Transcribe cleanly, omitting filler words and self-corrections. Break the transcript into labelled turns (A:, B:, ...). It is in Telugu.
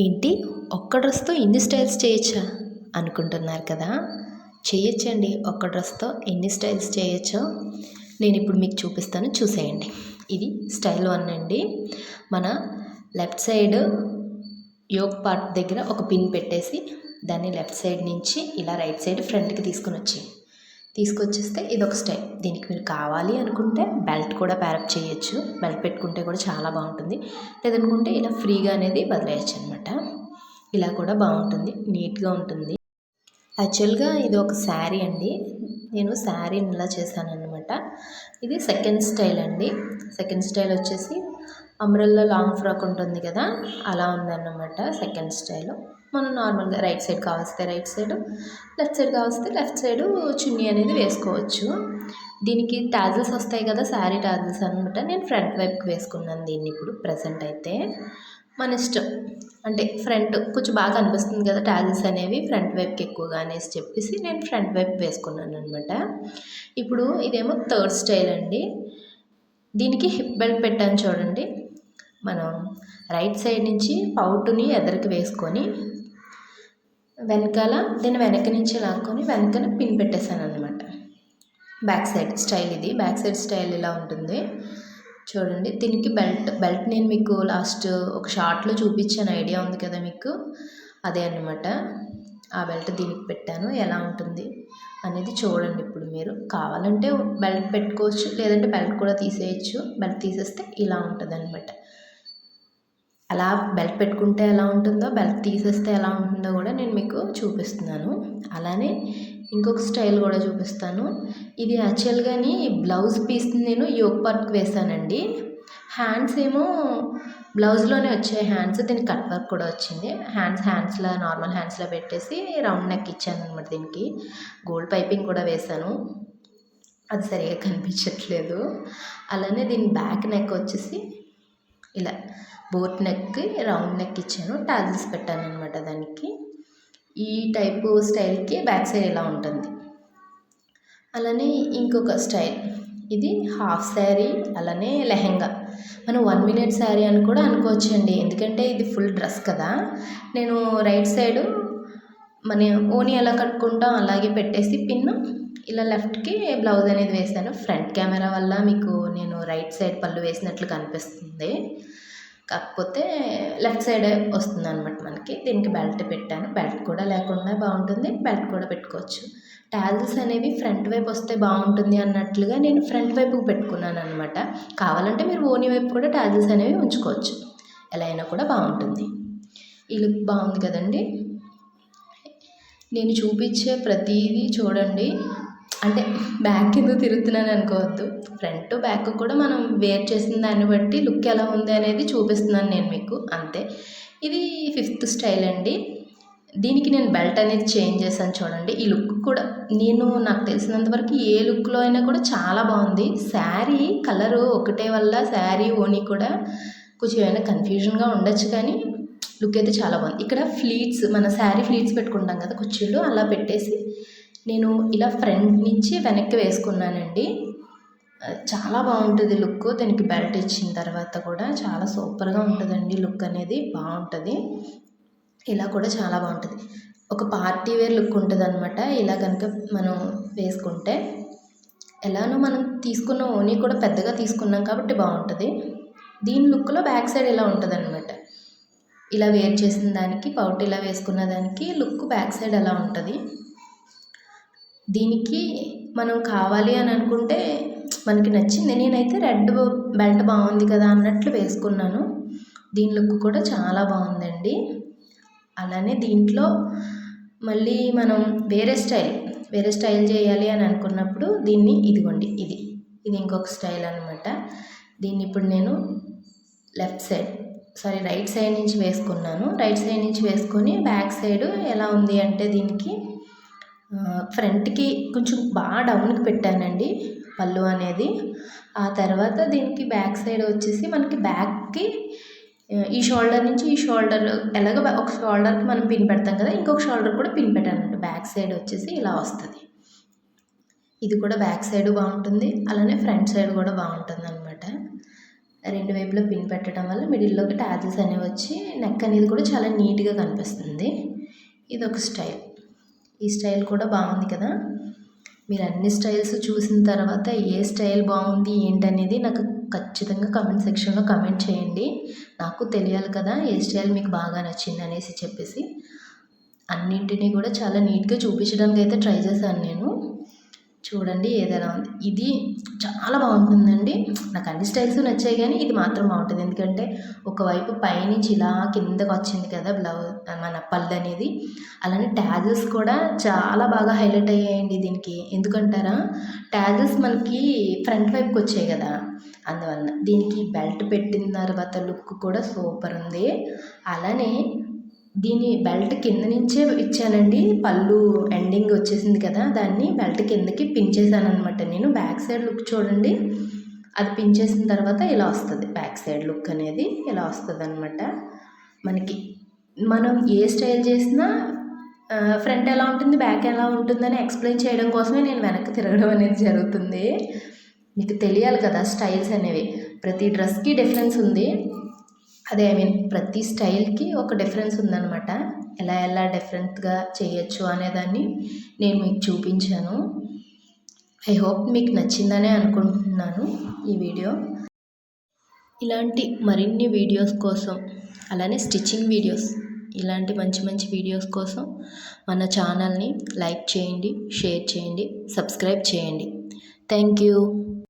A: ఏంటి ఒక్క డ్రెస్తో ఇన్ని స్టైల్స్ చేయొచ్చా అనుకుంటున్నారు కదా. చేయొచ్చండి. ఒక్క డ్రెస్తో ఎన్ని స్టైల్స్ చేయొచ్చో నేను ఇప్పుడు మీకు చూపిస్తాను, చూసేయండి. ఇది స్టైల్ 1 అండి. మన లెఫ్ట్ సైడ్ యోక్ పార్ట్ దగ్గర ఒక పిన్ పెట్టేసి దాన్ని లెఫ్ట్ సైడ్ నుంచి ఇలా రైట్ సైడ్ ఫ్రంట్కి తీసుకొచ్చేస్తే ఇదొక స్టైల్. దీనికి మీరు కావాలి అనుకుంటే బెల్ట్ కూడా ప్యారప్ చేయొచ్చు. బెల్ట్ పెట్టుకుంటే కూడా చాలా బాగుంటుంది. లేదనుకుంటే ఇలా ఫ్రీగా అనేది వదిలేయచ్చు అనమాట. ఇలా కూడా బాగుంటుంది, నీట్గా ఉంటుంది. యాక్చువల్గా ఇది ఒక శారీ అండి. నేను శారీని ఇలా చేశాను అనమాట. ఇది సెకండ్ స్టైల్ అండి. సెకండ్ స్టైల్ వచ్చేసి అంబ్రెల్లా లాంగ్ ఫ్రాక్ ఉంటుంది కదా, అలా ఉందన్నమాట సెకండ్ స్టైల్. మనం నార్మల్గా రైట్ సైడ్ కావస్తే రైట్ సైడ్, లెఫ్ట్ సైడ్ కావస్తే లెఫ్ట్ సైడ్ చున్నీ అనేది వేసుకోవచ్చు. దీనికి టాజిల్స్ వస్తాయి కదా, శారీ టాజిల్స్ అనమాట. నేను ఫ్రంట్ వైపుకి వేసుకున్నాను దీన్ని. ఇప్పుడు ప్రజెంట్ అయితే మన ఇష్టం, అంటే ఫ్రంట్ కొంచెం బాగా అనిపిస్తుంది కదా టాజిల్స్ అనేవి ఫ్రంట్ వైపుకి ఎక్కువగా అనేసి చెప్పేసి నేను ఫ్రంట్ వైపు వేసుకున్నాను అనమాట. ఇప్పుడు ఇదేమో థర్డ్ స్టైల్ అండి. దీనికి హిప్ బెల్ట్ పెట్టాను చూడండి. మనం రైట్ సైడ్ నుంచి పౌటుని ఎదరికి వేసుకొని వెనకాల దీన్ని వెనక నుంచి లాక్కొని వెనకాల పిన్ పెట్టేశాను అనమాట. బ్యాక్ సైడ్ స్టైల్ ఇది. బ్యాక్ సైడ్ స్టైల్ ఇలా ఉంటుంది చూడండి. దీనికి బెల్ట్ నేను మీకు లాస్ట్ ఒక షార్ట్లో చూపించాను, ఐడియా ఉంది కదా మీకు, అదే అన్నమాట. ఆ బెల్ట్ దీనికి పెట్టాను. ఎలా ఉంటుంది అనేది చూడండి. ఇప్పుడు మీరు కావాలంటే బెల్ట్ పెట్టుకోవచ్చు, లేదంటే బెల్ట్ కూడా తీసేయచ్చు. బెల్ట్ తీసేస్తే ఇలా ఉంటుంది అనమాట. అలా బెల్ట్ పెట్టుకుంటే ఎలా ఉంటుందో, బెల్ట్ తీసేస్తే ఎలా ఉంటుందో కూడా నేను మీకు చూపిస్తున్నాను. అలానే ఇంకొక స్టైల్ కూడా చూపిస్తాను. ఇది యాక్చువల్గాని బ్లౌజ్ పీస్ నేను యోక్ పార్ట్కి వేసానండి. హ్యాండ్స్ ఏమో బ్లౌజ్లోనే వచ్చాయి హ్యాండ్స్. దీనికి కట్ వర్క్ కూడా వచ్చింది. హ్యాండ్స్లా నార్మల్ హ్యాండ్స్లా పెట్టేసి రౌండ్ నెక్ ఇచ్చాను అనమాట. దీనికి గోల్డ్ పైపింగ్ కూడా వేశాను, అది సరిగా కనిపించట్లేదు. అలానే దీని బ్యాక్ నెక్ వచ్చేసి ఇలా బోట్ నెక్, రౌండ్ నెక్ ఇచ్చాను. టాజిల్స్ పెట్టాను అనమాట దానికి. ఈ టైపు స్టైల్కి బ్యాక్ సైడ్ ఇలా ఉంటుంది. అలానే ఇంకొక స్టైల్, ఇది హాఫ్ శారీ, అలానే లెహెంగా. మనం 1 మినిట్ శారీ అని కూడా అనుకోవచ్చండి, ఎందుకంటే ఇది ఫుల్ డ్రెస్ కదా. నేను రైట్ సైడు మన ఓని ఎలా కట్టుకుంటాం అలాగే పెట్టేసి పిన్ ఇలా లెఫ్ట్కి బ్లౌజ్ అనేది వేసాను. ఫ్రంట్ కెమెరా వల్ల మీకు నేను రైట్ సైడ్ పళ్ళు వేసినట్లు కనిపిస్తుంది, కాకపోతే లెఫ్ట్ సైడ్ వస్తుంది అనమాట మనకి. దీనికి బెల్ట్ పెట్టాను. బెల్ట్ కూడా లేకుండా బాగుంటుంది, బెల్ట్ కూడా పెట్టుకోవచ్చు. టాజిల్స్ అనేవి ఫ్రంట్ వైపు వస్తే బాగుంటుంది అన్నట్లుగా నేను ఫ్రంట్ వైపు పెట్టుకున్నాను అనమాట. కావాలంటే మీరు ఓని వైపు కూడా టాజిల్స్ అనేవి ఉంచుకోవచ్చు, ఎలా అయినా కూడా బాగుంటుంది. ఈ లుక్ బాగుంది కదండి. నేను చూపించే ప్రతిదీ చూడండి, అంటే బ్యాక్ కింద తిరుగుతున్నాను అనుకోవద్దు. ఫ్రంట్ బ్యాక్ కూడా మనం వేర్ చేసిన దాన్ని బట్టి లుక్ ఎలా ఉంది అనేది చూపిస్తున్నాను నేను మీకు, అంతే. ఇది 5th స్టైల్ అండి. దీనికి నేను బెల్ట్ అనేది చేంజ్ చేశాను చూడండి. ఈ లుక్ కూడా నాకు తెలిసినంత వరకు ఏ లుక్లో అయినా కూడా చాలా బాగుంది. శారీ కలరు ఒకటే వల్ల శారీ ఓని కూడా కొంచెం ఏమైనా కన్ఫ్యూజన్గా ఉండొచ్చు, కానీ లుక్ అయితే చాలా బాగుంది. ఇక్కడ ఫ్లీట్స్, మన శారీ ఫ్లీట్స్ పెట్టుకుంటాం కదా కుర్చీలు, అలా పెట్టేసి నేను ఇలా ఫ్రంట్ నుంచి వెనక్కి వేసుకున్నానండి. చాలా బాగుంటుంది లుక్. దీనికి బెల్ట్ ఇచ్చిన తర్వాత కూడా చాలా సూపర్గా ఉంటుందండి లుక్ అనేది, బాగుంటుంది. ఇలా కూడా చాలా బాగుంటుంది, ఒక పార్టీ వేర్ లుక్ ఉంటుంది అనమాట. ఇలా కనుక మనం వేసుకుంటే, ఎలానో మనం తీసుకున్న ఓని కూడా పెద్దగా తీసుకున్నాం కాబట్టి బాగుంటుంది. దీని లుక్లో బ్యాక్ సైడ్ ఇలా ఉంటుంది అనమాట. ఇలా వేర్ చేసిన దానికి, పౌట్ ఇలా వేసుకున్న దానికి లుక్ బ్యాక్ సైడ్ అలా ఉంటుంది. దీనికి మనం కావాలి అని అనుకుంటే మనకి నచ్చింది, నేనైతే రెడ్ బెల్ట్ బాగుంది కదా అన్నట్లు వేసుకున్నాను. దీని లుక్ కూడా చాలా బాగుందండి. అలానే దీంట్లో మళ్ళీ మనం వేరే స్టైల్ చేయాలి అని అనుకున్నప్పుడు దీన్ని ఇదిగోండి, ఇది ఇంకొక స్టైల్ అనమాట. దీన్ని ఇప్పుడు నేను రైట్ సైడ్ నుంచి వేసుకున్నాను. రైట్ సైడ్ నుంచి వేసుకొని బ్యాక్ సైడ్ ఎలా ఉంది అంటే దీనికి ఫ్రంట్కి కొంచెం బాగా డౌన్కి పెట్టానండి పళ్ళు అనేది. ఆ తర్వాత దీనికి బ్యాక్ సైడ్ వచ్చేసి మనకి బ్యాక్కి ఈ షోల్డర్ నుంచి ఈ షోల్డర్ ఎలాగో ఒక షోల్డర్కి మనం పిన్ పెడతాం కదా, ఇంకొక షోల్డర్ కూడా పిన్ పెట్టానండి. బ్యాక్ సైడ్ వచ్చేసి ఇలా వస్తుంది. ఇది కూడా బ్యాక్ సైడ్ బాగుంటుంది, అలానే ఫ్రంట్ సైడ్ కూడా బాగుంటుంది అనమాట. రెండు వైపులా పిన్ పెట్టడం వల్ల మిడిల్లోకి టాజిల్స్ అనేవి వచ్చి నెక్ అనేది కూడా చాలా నీట్గా కనిపిస్తుంది. ఇది ఒక స్టైల్. ఈ స్టైల్ కూడా బాగుంది కదా. మీరు అన్ని స్టైల్స్ చూసిన తర్వాత ఏ స్టైల్ బాగుంది ఏంటనేది నాకు ఖచ్చితంగా కమెంట్ సెక్షన్లో కమెంట్ చేయండి. నాకు తెలియాలి కదా ఏ స్టైల్ మీకు బాగా నచ్చింది అనేసి చెప్పేసి. అన్నింటినీ కూడా చాలా నీట్గా చూపించడానికి అయితే ట్రై చేశాను నేను. చూడండి ఏదైనా ఉంది. ఇది చాలా బాగుంటుందండి. నాకు అన్ని స్టైల్స్ నచ్చాయి కానీ ఇది మాత్రం బాగుంటుంది. ఎందుకంటే ఒకవైపు పైనుంచి ఇలా కిందకు వచ్చింది కదా మన పళ్ళు అనేది. అలానే ట్యాజిల్స్ కూడా చాలా బాగా హైలైట్ అయ్యాయండి దీనికి. ఎందుకంటారా, ట్యాజిల్స్ మనకి ఫ్రంట్ వైపుకి వచ్చాయి కదా, అందువలన. దీనికి బెల్ట్ పెట్టిన తర్వాత లుక్ కూడా సూపర్ ఉంది. అలానే దీని బెల్ట్ కింద నుంచే ఇచ్చానండి. పళ్ళు ఎండింగ్ వచ్చేసింది కదా, దాన్ని బెల్ట్ కిందకి పిన్ చేశాను అనమాట నేను. బ్యాక్ సైడ్ లుక్ చూడండి. అది పిన్ చేసిన తర్వాత ఇలా వస్తుంది. బ్యాక్ సైడ్ లుక్ అనేది ఇలా వస్తుంది అనమాట. మనకి మనం ఏ స్టైల్ చేసినా ఫ్రంట్ ఎలా ఉంటుంది, బ్యాక్ ఎలా ఉంటుందని ఎక్స్ప్లెయిన్ చేయడం కోసమే నేను వెనక్కి తిరగడం అనేది జరుగుతుంది. మీకు తెలియాలి కదా స్టైల్స్ అనేవి. ప్రతి డ్రెస్కి డిఫరెన్స్ ఉంది. అదే ప్రతి స్టైల్కి ఒక డిఫరెన్స్ ఉందన్నమాట. ఎలా ఎలా డిఫరెంట్గా చేయొచ్చు అనేదాన్ని నేను మీకు చూపించాను. ఐ హోప్ మీకు నచ్చిందనే అనుకుంటున్నాను ఈ వీడియో. ఇలాంటి మరిన్ని వీడియోస్ కోసం, అలానే స్టిచ్చింగ్ వీడియోస్, ఇలాంటి మంచి మంచి వీడియోస్ కోసం మన ఛానల్ని లైక్ చేయండి, షేర్ చేయండి, సబ్స్క్రైబ్ చేయండి. Thank you.